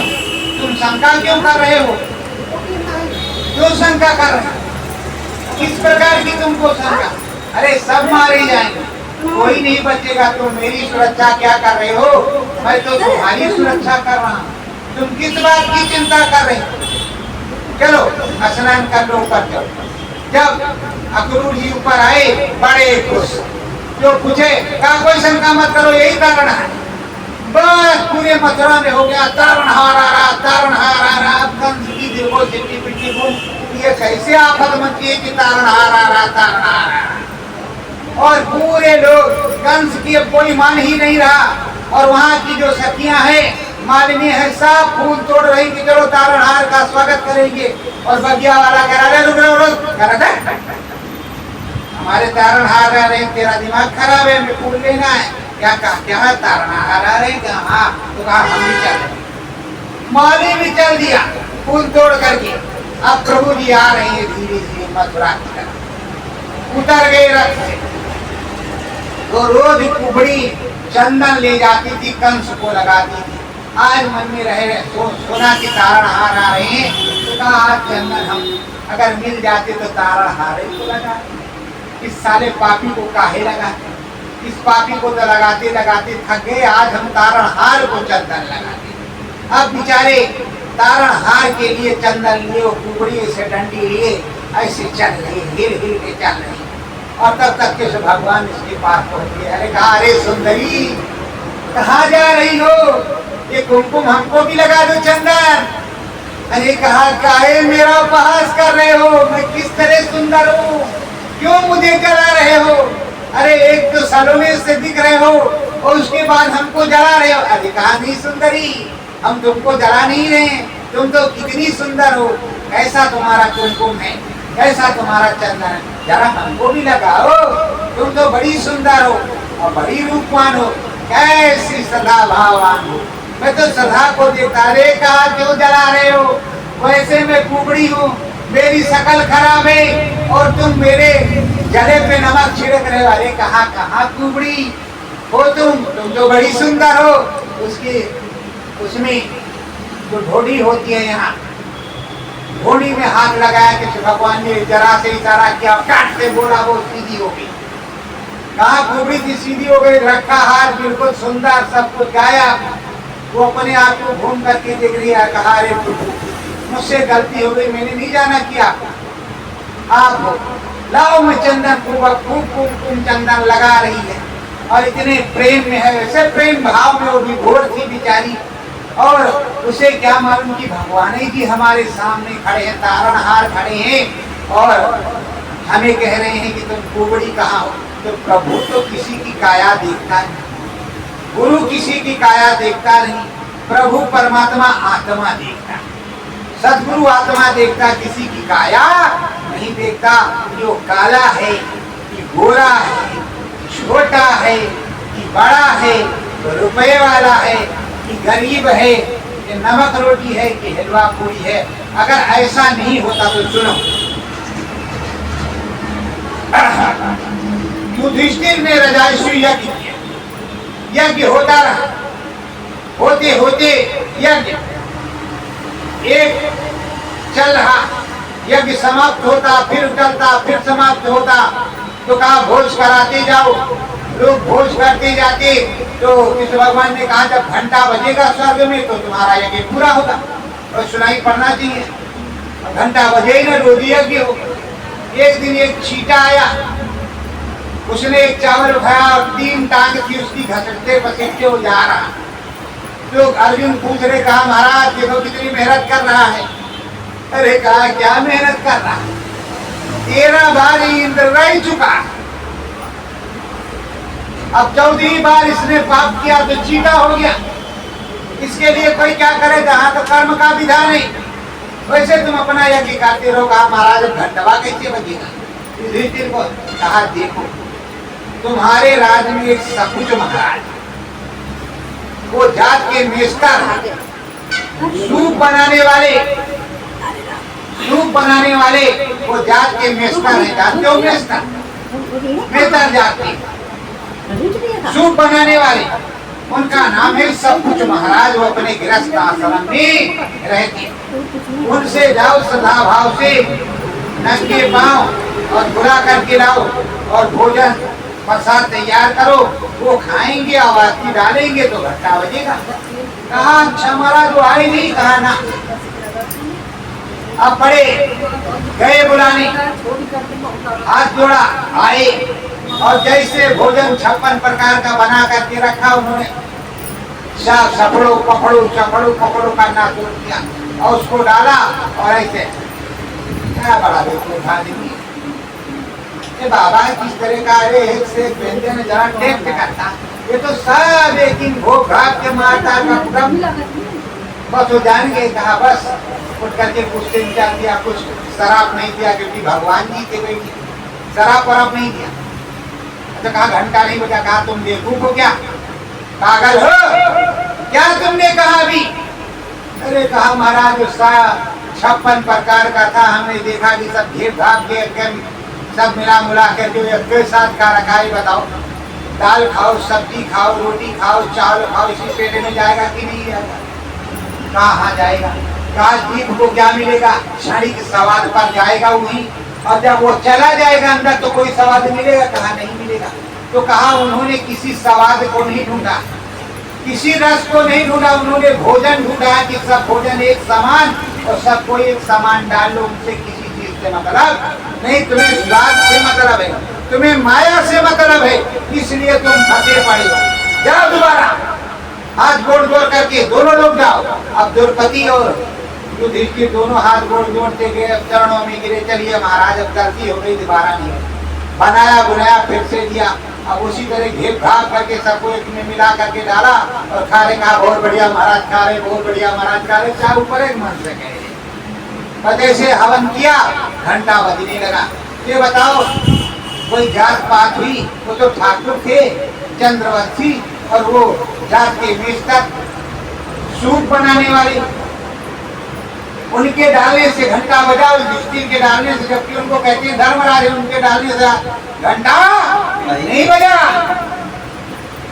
तुम शंका क्यों कर रहे हो? क्यों शंका कर रहे हो? किस प्रकार की तुमको शंका? अरे सब मारे जाएंगे, कोई नहीं बचेगा। तुम मेरी सुरक्षा क्या कर रहे हो? मैं तो तुम्हारी सुरक्षा कर रहा हूँ। तुम किस बात की चिंता कर रहे हो? चलो स्नान कर लो, ऊपर चलो। जब अक्रूर जी ऊपर आए बड़े खुश, जो पूछे कहा कोई शंका मत करो, यही कारण है। बस पूरे मथुरा में हो गया तारणहार आ रहा, तारणहार आ रहा। अब कंस की देखो सिटी पिटी घूम, ये कैसे आफत मची है कि तारणहार आ रहा, तारणहार आ रहा। और पूरे लोग कंस की अब कोई मान ही नहीं रहा। और वहाँ की जो सखियां हैं, मालिनी है, सब फूल तोड़ रही कि चलो तारणहार का स्वागत करेंगे। और बगिया वाला कह रहा रुक, हमारे तारणहार आ रहे, तेरा दिमाग खराब है, हमें फूल लेना है। क्या कहा? क्या तारणहार आ रहे? हाँ। तो कहा हम भी चल रहे। माली भी चल दिया फूल तोड़ करके। अब प्रभु जी आ रहे हैं धीरे धीरे मथुरा की तरफ, उतर गए रथ से। वो रोज कुबड़ी चंदन ले जाती थी, कंस को लगाती थी। आज मन में रहे सोना की तारणहार आ रहे हैं, तो कहा आज चंदन हम अगर मिल जाते तो तारणहार को लगा। इस साले पापी को काहे लगाते? इस पापी को तो लगाते लगाते थक गए, आज हम तारणहार को चंदन लगाते। अब बेचारे तारणहार के लिए चंदन लिए, कुबड़ी से डंडी लिए, ऐसे चल रहे, हिल हिल के चल रहे। और तब तक के भगवान इसके पास पहुंच गए। अरे कहा अरे सुंदरी कहाँ जा रही हो? ये कुमकुम हमको भी लगा दो चंदन। अरे कहा काहे मेरा उपहास कर रहे हो? मैं किस तरह सुंदर हूँ, क्यों मुझे जला रहे हो? अरे एक तो सलोने से दिख रहे हो और उसके बाद हमको जला रहे हो। अरे कहा नहीं सुंदरी, हम तुमको जला नहीं रहे हैं, तुम तो कितनी सुंदर हो, कैसा तुम्हारा कुमकुम है, कैसा तुम्हारा चंदन है, जरा हमको भी लगाओ, तुम तो बड़ी सुंदर हो और बड़ी रूपवान हो, कैसी सदा भावान हो। मैं तो सदा को देखता, रे कहा क्यों जला रहे हो, वैसे मैं कुबड़ी हूँ, मेरी शकल खराब है और तुम मेरे जले पे नमक छिड़क रहे हो। अरे कहाँ कुबड़ी हो तुम तो बड़ी सुंदर हो। उसकी उसमें जो ढोडी होती है, यहाँ ढोडी में हाथ लगाया कि भगवान ने जरा से इशारा किया, काट से बोला, वो सीधी हो गई। कहा कुबड़ी थी, सीधी हो गई, रखा हार बिल्कुल सुंदर, सब कुछ गाया। वो अपने आप को घूम करके देख रही है, कहा अरे मुझसे गलती हो गई, मैंने नहीं जाना किया। आप लाओ, मैं चंदन खूब चंदन लगा रही है और इतने प्रेम में है, ऐसे प्रेम भाव में वो विभोर थी बेचारी। और उसे क्या मालूम कि भगवान जी हमारे सामने खड़े हैं, तारणहार खड़े हैं और हमें कह रहे हैं कि तुम कुबड़ी कहाँ हो। तो प्रभु तो किसी की काया देखता नहीं, गुरु किसी की काया देखता नहीं, प्रभु परमात्मा आत्मा देखता, सदगुरु आत्मा देखता, किसी की काया नहीं देखता। जो काला है कि गोरा है, छोटा है कि बड़ा है, रुपए वाला है कि गरीब है, कि नमक रोटी है कि हलवा पूरी है, अगर ऐसा नहीं होता तो सुनो, युधिष्ठिर ने रजायशी यज्ञ किया, यज्ञ होता रहा, होते होते यज्ञ एक चल रहा, यज्ञ समाप्त होता, फिर चलता, फिर समाप्त होता, तो कहा भोज कराते जाओ। लोग भोज करते जाते, तो कृष्ण भगवान ने कहा जब घंटा बजेगा स्वर्ग में तो तुम्हारा यज्ञ पूरा होगा, और सुनाई पड़ना चाहिए। घंटा बजे ही ना, रोज यज्ञ हो। एक दिन एक चीटा आया, उसने एक चावल उठाया और 3 टांग थी उसकी, घसटते पसीजते हो जा रहा। लोग अर्जुन पूछ रहे, कहा महाराज देखो कितनी मेहनत कर रहा है। अरे कहा क्या मेहनत कर रहा है, 13 बार इंद्र रह चुका, अब 14वीं बार इसने पाप किया तो चीटा हो गया। इसके लिए कोई क्या करे, जहाँ तो कर्म का विधान है, वैसे तुम अपना यज्ञ करते रहो। कहा महाराज घंटवा कैसे बजेगा। युधिष्ठिर को कहा देखो तुम्हारे राज में एक सकुच महाराज, वो जात के मेस्टर, सूप बनाने वाले वो जात के मेस्टर है। जानते हो मेस्टर जात के सूप बनाने वाले, उनका नाम है सकुच महाराज। वो अपने गृहस्थ आश्रम में रहते, उनसे जाओ सदा भाव से, नंगे पांव और बुला करके लाओ और भोजन प्रसाद तैयार करो, वो खाएंगे, आवाज़ डालेंगे तो घंटा बजेगा। कहा अच्छा महाराज, वो आए नहीं। कहा ना, अब पड़े गए बुलाने, हाथ जोड़ा, आए और जैसे भोजन 56 प्रकार का बना करके रखा, उन्होंने सब सपड़ो पकड़ो करना शुरू किया और उसको डाला और ऐसे क्या बड़ा बेवकूफ आदमी बाबा किस तरह का, अरे एक से एक व्यंजन जरा टेस्ट करता, ये तो सब एक भोग भाग के मारता कम। बस वो जान गए। कहा बस उठ करके कुछ विचार दिया, कुछ शराब नहीं दिया क्योंकि भगवान जी के बेटी, शराब वराब नहीं दिया। तो कहा घंटा नहीं बजा। कहा तुम बेवकूफ हो क्या, पागल हो क्या, तुमने कहा अभी। अरे कहा महाराज उसका 56 प्रकार का था, हमने देखा कि सब घेर भाग के सब मिला मुला करके एक साथ का रखा है। बताओ दाल खाओ, सब्जी खाओ, रोटी खाओ, चावल खाओ, इसी पेट में जाएगा कि नहीं जाएगा। कहाँ जाएगा। कहा जीभ को क्या मिलेगा, छड़ी के स्वाद पर जाएगा वही, और जब वो चला जाएगा अंदर तो कोई स्वाद मिलेगा। कहा नहीं मिलेगा। तो कहा उन्होंने किसी स्वाद को नहीं ढूंढा, किसी रस को नहीं ढूंढा, उन्होंने भोजन ढूंढा कि सब भोजन एक समान और सबको एक समान डाल लो। उनसे किसी चीज से मतलब नहीं, तुम्हें स्वाद से मतलब है, तुम्हें माया से मतलब है, इसलिए तुम फंसे पड़े हो। जाओ दोबारा, हाथ जोड़ करके दोनों लोग जाओ। अब द्रौपदी और युधिष्ठिर दोनों हाथ जोड़ते गए, चरणों में गिरे। चलिए महाराज अब गलती हो गई, दोबारा नहीं। बनाया बुनाया फिर से दिया, अब उसी तरह घेप घाप करके सबको एक में मिला करके डाला और खा रहे, कहा बहुत बढ़िया महाराज खा रहे, बहुत बढ़िया महाराज खा रहे, चाहे ऊपर एक मन से कह रहे। पते से हवन किया, घंटा बजने लगा। ये बताओ कोई जात पात हुई, वो तो ठाकुर थे चंद्रवंशी, और वो जात के मेस्तर सूप बनाने वाले, उनके डालने से घंटा बजा, स्टील के डालने से, जबकि उनको कहते हैं धर्मराज, उनके डालने से घंटा नहीं बजा।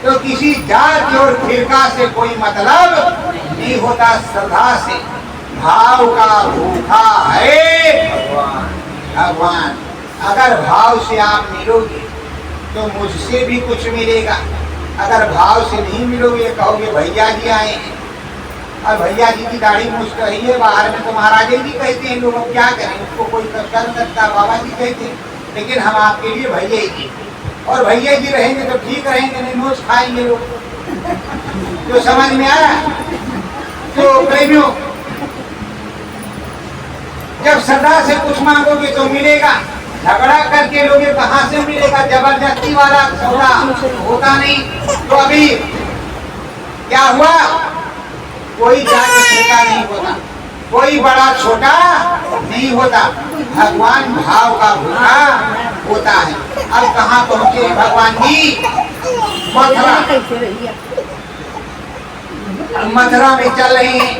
तो किसी जात और फिरका से कोई मतलब नहीं होता, श्रद्धा से, भाव का भूखा है भगवान। अगर भाव से आप मिलोगे तो मुझसे भी कुछ मिलेगा, अगर भाव से नहीं मिलोगे कहोगे भैया जी आए हैं, और भैया जी की दाढ़ी मुझ रही है, बाहर में तो महाराजे जी कहते हैं लोग, अब क्या करें, उसको कोई कर सकता, बाबा जी कहते हैं, लेकिन हम आपके लिए भैया जी, और भैया जी रहेंगे तो ठीक रहेंगे, नहीं नोच खाएंगे लोग। तो समझ में आया? तो प्रेमियों, जब श्रद्धा से कुछ मांगोगे तो मिलेगा, झगड़ा करके लोगे कहाँ से मिलेगा, जबरदस्ती वाला सौदा होता नहीं। तो अभी क्या हुआ, कोई जाति छोटा नहीं होता, कोई बड़ा छोटा नहीं होता, भगवान भाव का भूखा होता है। अब कहाँ पहुँचे भगवान जी? मथुरा, मथुरा में चल रही हैं,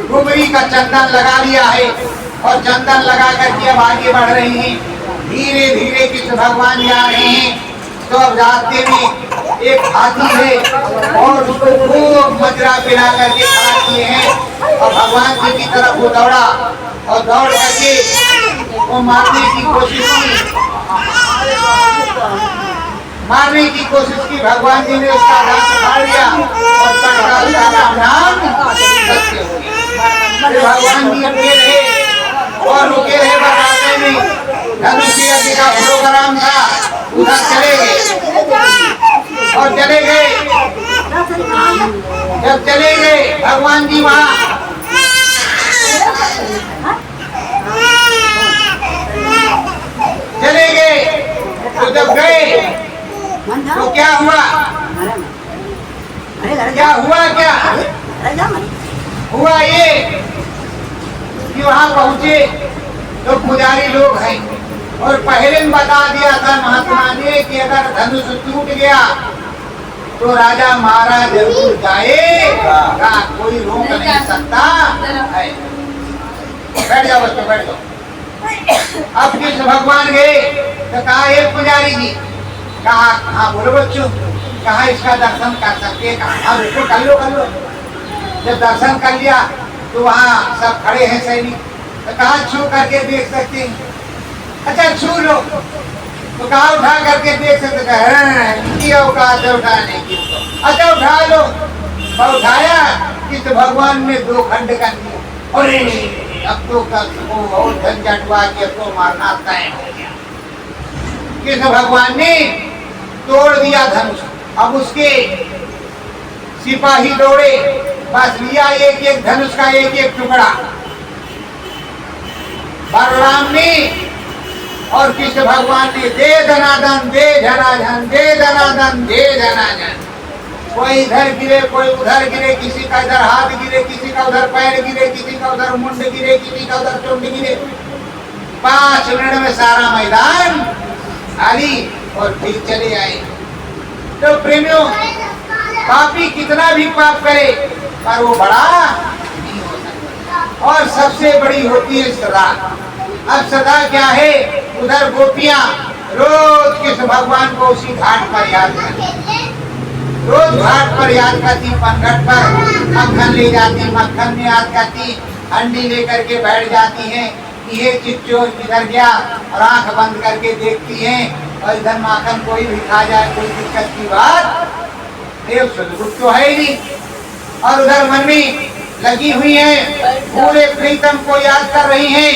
गुबरी का चंदन लगा लिया है और चंदन लगा करके अब आगे बढ़ रही हैं। धीरे धीरे कृष्ण भगवान जा रहे हैं। तो अब रास्ते में एक हाथी है और उसको खूब मजरा पिला करके खड़ा किए हैं, और भगवान जी की तरफ वो दौड़ा और दौड़ करके वो मारने की कोशिश की, मारने की कोशिश की। भगवान जी ने उसका दांत फाड़ दिया और उसका नाम सत्य हो गया। भगवान जी रुके रहे और रुके रहे, बताते में धनुष यज्ञ का प्रोग्राम था, उधर चले गए और चले गए। जब चले गए भगवान जी वहाँ चले गए, तो जब गए तो क्या हुआ, क्या हुआ, क्या हुआ ये कि वहाँ पहुँचे तो पुजारी लोग हैं, और पहले में बता दिया था महात्मा ने कि अगर धनुष टूट गया तो राजा महाराज जरूर जाएगा, कोई रोक नहीं सकता है। बैठ जाओ बच्चों, बैठ जाओ। अब कृष्ण भगवान गए तो कहा हे पुजारी जी, कहा हाँ बोलो बच्चों, कहा इसका दर्शन कर सकते, कहा हाँ बिल्कुल कर लो, कर लो। जब दर्शन कर लिया तो वहाँ सब खड़े हैं सैनिक, तो कहा छू करके देख सकते हैं। अच्छा छू लो, तो कहा उठा करके देख सकते, की औकात है उठाने की, अच्छा उठा लो। और उठाया कि तो भगवान ने दो खंड कर दिया, अरे अब तो और झंझट हुआ कि अब तो मारना तय हो गया। कृष्ण भगवान ने तोड़ दिया धनुष, अब उसके सिपाही दौड़े, बस लिया एक एक धनुष का एक एक टुकड़ा। बलराम ने और कृष्ण भगवान ने दे धनाधन, दे धनाधन, दे धनाधन, दे धनाधन। कोई इधर गिरे, कोई उधर गिरे, किसी का इधर हाथ गिरे, किसी का उधर पैर गिरे, किसी का उधर मुंड गिरे, किसी का उधर चुंड गिरे। 5 मिनट में सारा मैदान खाली और फिर चले आए। तो प्रेमियों, पापी कितना भी पाप करे पर वो बड़ा नहीं हो सकता, और सबसे बड़ी होती है सदा। अब सदा क्या है, उधर गोपियां रोज कृष्ण भगवान को उसी घाट पर याद करती, रोज घाट पर याद करती, पनघट पर मक्खन ले जाती, मक्खन में याद करती, हंडी लेकर के बैठ जाती हैं कि ये चिच्चोर किधर गया, और आंख बंद करके देखती हैं, और इधर माखन कोई भी खा जाए कोई दिक्कत की बात देव सदगुप्त तो है ही नहीं। और उधर मन में लगी हुई है, पूरे प्रीतम को याद कर रही हैं,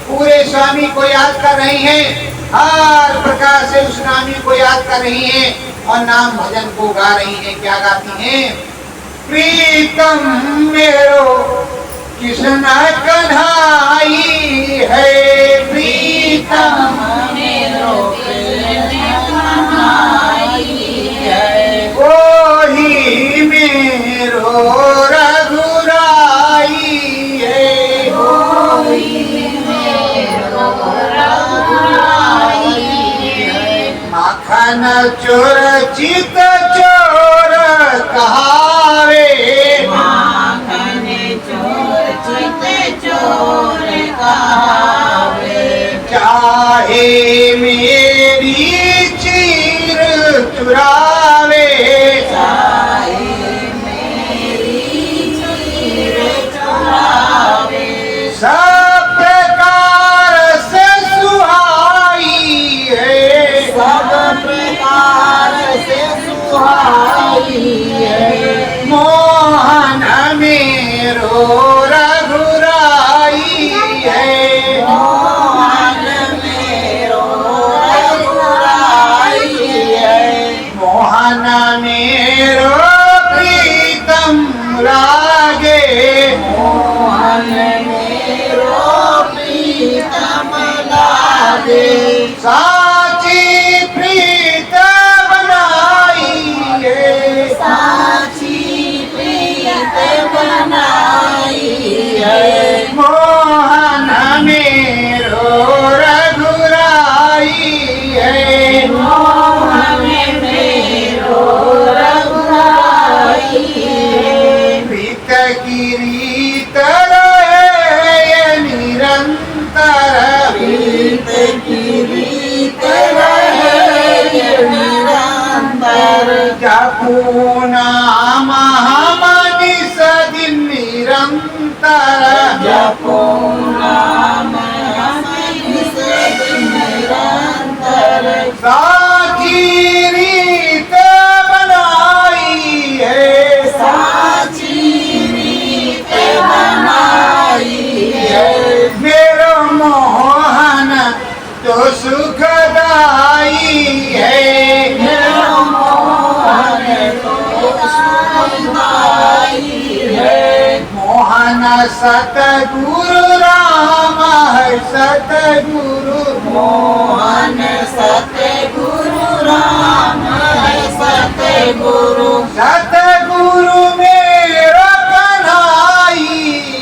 पूरे स्वामी को याद कर रही हैं, हर प्रकार से उस नामी को याद कर रही हैं, और नाम भजन को गा रही हैं। क्या गाती हैं? प्रीतम मेरो कृष्ण कन्हाई है, प्रीतम मेरो कृष्ण मोहन चोर चित चोर कहावे, माखन चोर चित चोर कहावे। चाहे मेरी चीर चुरावे, चाहे मेरी चीर चुरावे। सब प्रकार से सुहाई है, सब प्रकार से सुहाई है। मोहन मेरो रघुराई है, मोहन मेरो रघुराई है। मोहन मेरो प्रीतम लागे, मोहन मेरो प्रीतम लागे। साची प्रीत बनाई है, साची प्रीत बनाई है। मोहन मेरो रघुराई है, मोहन मेरो रघुराई है। प्रीत की रीत रहे निरंतर, प्रीत की रीत रहे निरंतर। जपू नाम हम निसदिन निरंतर, जपो नाम निस निरंतर। साची रीत बनाई है, साची रीत बनाई है। मेरो मोहन तो सुखदाई है, मेरो मोहन तो सुखदाई है। मोहन सतगुरु राम है सतगुरु, मोहन सतगुरु राम है सतगुरु। सतगुरु मेरो कन्हाई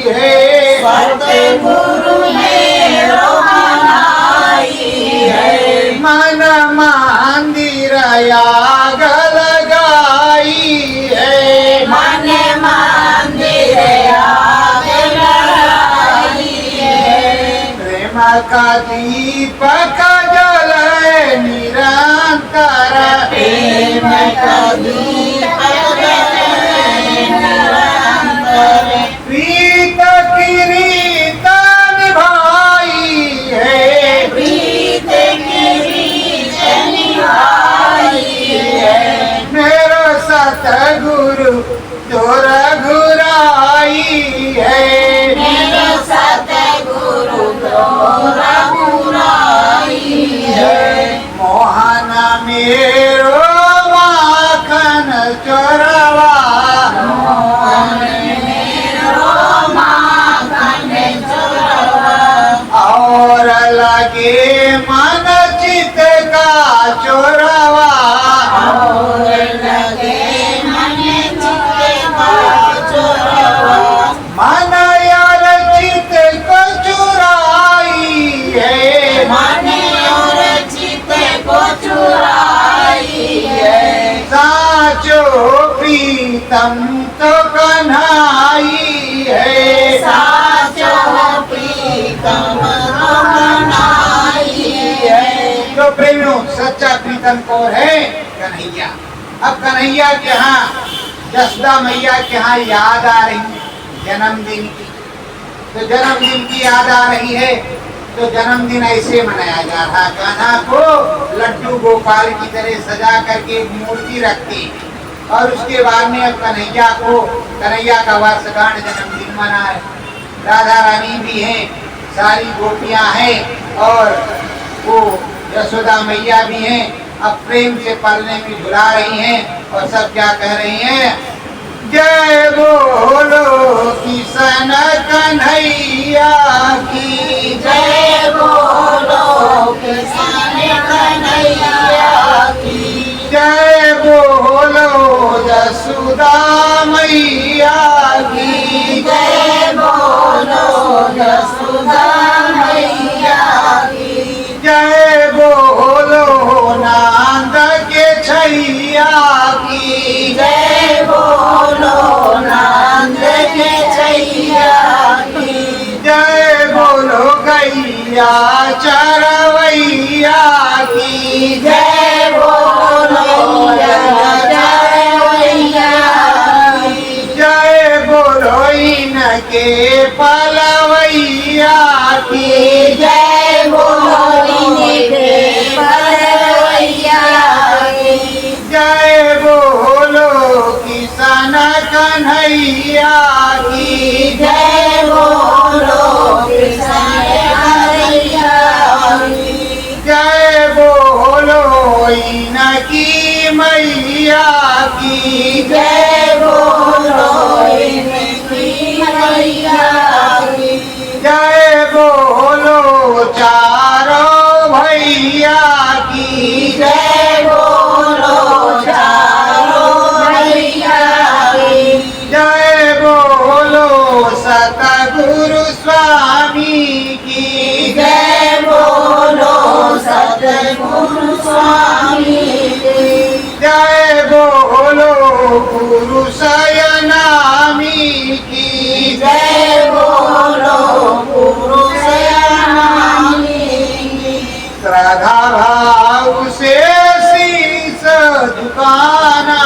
है, सतगुरु मेरो बनाई है। मन मंदिर आग लगाई है, मन मंदिर आग लगाई है। प्रेम का दीपक जले निरंतर, प्रेम का दीपक जले निरंतर। प्रीत की रीत निभाई है, प्रीत की रीत निभाई है। मेरो सतगुरु जो रघुराई है, मेरा सतगुरु तो रघुराई है। मोहन मेरो माखन चोरवा, मोहन मेरो माखन चोरवा। और लगे मन चित का चोरवा, और लगे मन चित का चोरवा। मन यार चित को चुराई है, मन और चित को चुराई है। साचो प्रीतम तो कन्हाई है, साचो प्रीतम तो बनाई है। तो प्रेमियों सच्चा प्रीतम कौन है? कन्हैया। अब कन्हैया के यहाँ जसोदा मैया के यहाँ याद आ रही जन्मदिन की, तो जन्मदिन की याद आ रही है, तो जन्मदिन ऐसे मनाया जा रहा। कान्हा को लड्डू गोपाल की तरह सजा करके एक मूर्ति रखती, और उसके बाद में अब कन्हैया का वर्षगांठ जन्मदिन मना है। राधा रानी भी हैं, सारी गोपियां हैं, और वो यशोदा मैया भी हैं। अब प्रेम से पलने में झुला रही हैं, और सब क्या कह रही हैं? जय बोलो किशन कन्हैया की, जय बोलो किशन कन्हैया की। जय बोलो यशोदा मैया की, जय बोलो यशोदा मैया की। जय बोलो नंद भैया चरवैया की जय बोलो जय बोलो इनके पलवैया की जय बोलो जय बोलो किसान कन्हैया की जय बोलो जय बोलो इनकी मैया की जय बोलो मैया जय बोलो चारों भैया की जय बोलो भैया जय बोलो सतगुरु स्वामी की जय बोलो सतगुरु स्वामी जय बोलो गुरु सयनामी की जय बोलो पुरुष श्रद्धा भाव से शीस झुकाना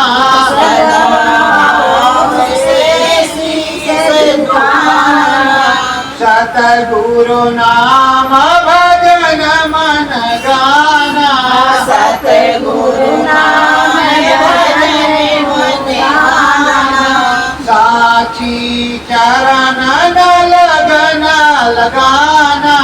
सतगुरु नाम भजन मन गाना सतगुरु नाम साची चरण न लगन लगाना